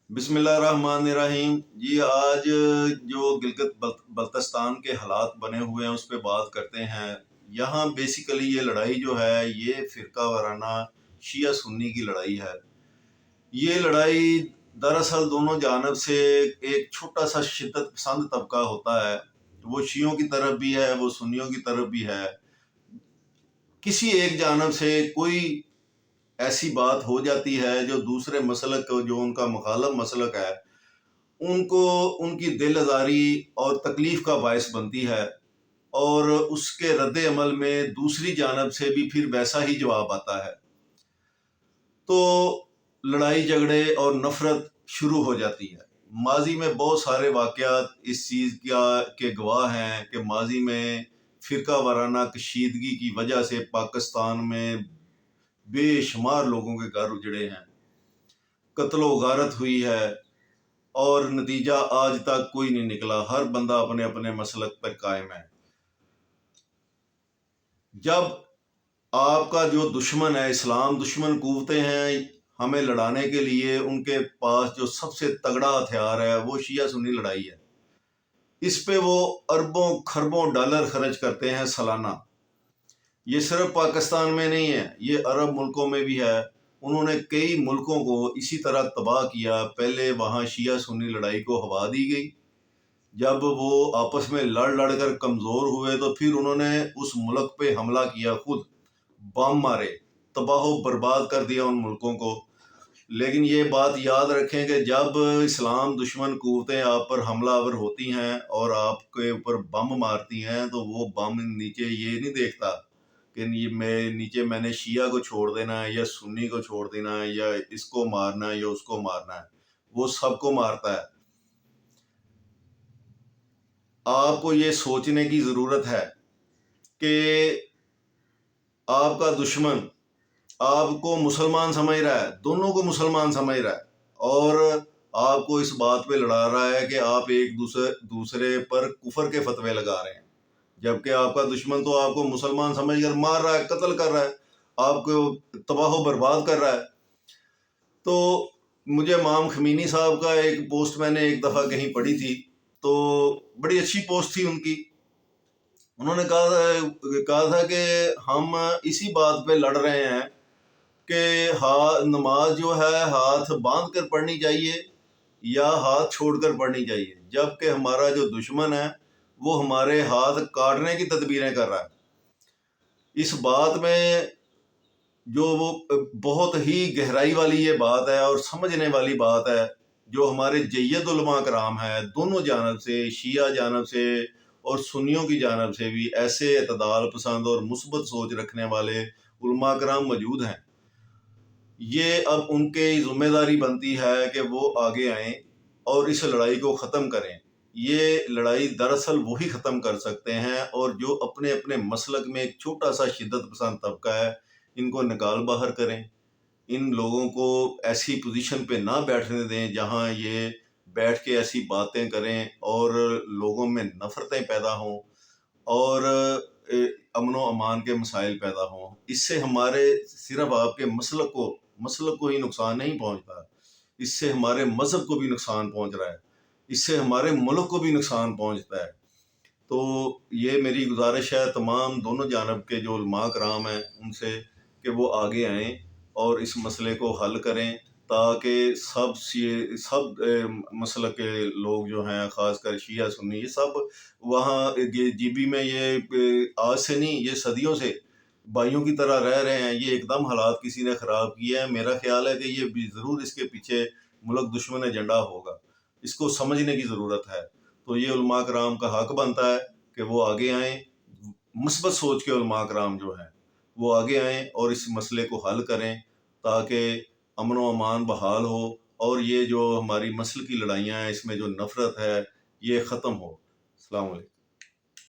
बिस्मिल्लाहिर्रहमानिर्रहीम जी। आज जो गिलगित बल्तिस्तान के हालात बने हुए हैं उस पर बात करते हैं। यहाँ बेसिकली ये लड़ाई जो है ये फ़िरका वाराना शिया सुन्नी की लड़ाई है। ये लड़ाई दरअसल दोनों जानब से एक छोटा सा शिद्दत पसंद तबका होता है, वो शियों की तरफ भी है, वो सुन्नियों की तरफ भी है। किसी एक जानब से कोई ऐसी बात हो जाती है जो दूसरे मसलक को, जो उनका मुखालिफ मसलक है, उनको उनकी दिल आज़ारी और तकलीफ़ का बायस बनती है, और उसके रद्द अमल में दूसरी जानब से भी फिर वैसा ही जवाब आता है। तो लड़ाई झगड़े और नफ़रत शुरू हो जाती है। माजी में बहुत सारे वाक़यात इस चीज़ के गवाह हैं कि माजी में फ़िरका वाराना कशीदगी की वजह से पाकिस्तान में बेशुमार लोगों के घर उजड़े हैं, कत्ल व गारत हुई है, और नतीजा आज तक कोई नहीं निकला। हर बंदा अपने अपने मसलक पर कायम है। जब आपका जो दुश्मन है, इस्लाम दुश्मन कुव्वतें हैं, हमें लड़ाने के लिए उनके पास जो सबसे तगड़ा हथियार है वो शिया सुन्नी लड़ाई है। इस पे वो अरबों खरबों डॉलर खर्च करते हैं सालाना। ये सिर्फ पाकिस्तान में नहीं है, ये अरब मुल्कों में भी है। उन्होंने कई मुल्कों को इसी तरह तबाह किया। पहले वहाँ शिया सुन्नी लड़ाई को हवा दी गई, जब वो आपस में लड़ लड़ कर कमज़ोर हुए तो फिर उन्होंने उस मुल्क पे हमला किया, खुद बम मारे, तबाह बर्बाद कर दिया उन मुल्कों को। लेकिन ये बात याद रखें कि जब इस्लाम दुश्मन कुव्वतें आप पर हमलावर होती हैं और आपके ऊपर बम मारती हैं, तो वो बम नीचे ये नहीं देखता कि नीचे मैंने शिया को छोड़ देना है या सुन्नी को छोड़ देना है या इसको मारना है या उसको मारना है, वो सबको मारता है। आपको ये सोचने की ज़रूरत है कि आपका दुश्मन आपको मुसलमान समझ रहा है, दोनों को मुसलमान समझ रहा है, और आपको इस बात पे लड़ा रहा है कि आप एक दूसरे पर कुफर के फतवे लगा रहे हैं, जबकि आपका दुश्मन तो आपको मुसलमान समझ कर मार रहा है, कत्ल कर रहा है, आपको तबाह बर्बाद कर रहा है। तो मुझे इमाम खमीनी साहब का एक पोस्ट मैंने एक दफ़ा कहीं पढ़ी थी, तो बड़ी अच्छी पोस्ट थी उनकी। उन्होंने कहा था कि हम इसी बात पे लड़ रहे हैं कि नमाज जो है हाथ बांध कर पढ़नी चाहिए या हाथ छोड़कर पढ़नी चाहिए, जबकि हमारा जो दुश्मन है वो हमारे हाथ काटने की तदबीरें कर रहा है। इस बात में जो वो बहुत ही गहराई वाली ये बात है और समझने वाली बात है, जो हमारे जय्यद उलमा कराम है, दोनों जानब से, शिया जानब से और सुन्नियों की जानब से भी ऐसे एतदाल पसंद और मुस्बत सोच रखने वाले उलमा कराम मौजूद हैं। ये अब उनकी जिम्मेदारी बनती है कि वो आगे आएं और इस लड़ाई को ख़त्म करें। ये लड़ाई दरअसल वही ख़त्म कर सकते हैं, और जो अपने अपने मसलक में एक छोटा सा शिद्दत पसंद तबका है, इनको निकाल बाहर करें। इन लोगों को ऐसी पोजीशन पे ना बैठने दें जहां ये बैठ के ऐसी बातें करें और लोगों में नफ़रतें पैदा हों और अमन व अमान के मसाइल पैदा हों। इससे हमारे सिर्फ आपके मसलक को ही नुकसान नहीं पहुंचता, इससे हमारे मज़हब को भी नुकसान पहुंच रहा है, इससे हमारे मुल्क को भी नुकसान पहुंचता है। तो ये मेरी गुजारिश है तमाम दोनों जानब के जो उलमा कराम हैं उनसे कि वो आगे आएँ और इस मसले को हल करें, ताकि सब मसलक के लोग जो हैं, ख़ासकर शिया सुन्नी, ये सब वहाँ जीबी में ये आज से नहीं, ये सदियों से भाइयों की तरह रह रहे हैं। ये एकदम हालात किसी ने ख़राब किए हैं। मेरा ख्याल है कि ये भी ज़रूर इसके पीछे मुल्क दुश्मन एजेंडा होगा, इसको समझने की ज़रूरत है। तो ये उलमा कराम का हक बनता है कि वो आगे आएँ, मुस्बत सोच के उलमा कराम जो हैं वो आगे आएँ और इस मसले को हल करें, ताकि अमन व अमान बहाल हो और ये जो हमारी मसल की लड़ाइयाँ हैं, इसमें जो नफ़रत है, ये ख़त्म हो। अस्सलाम वालेकुम।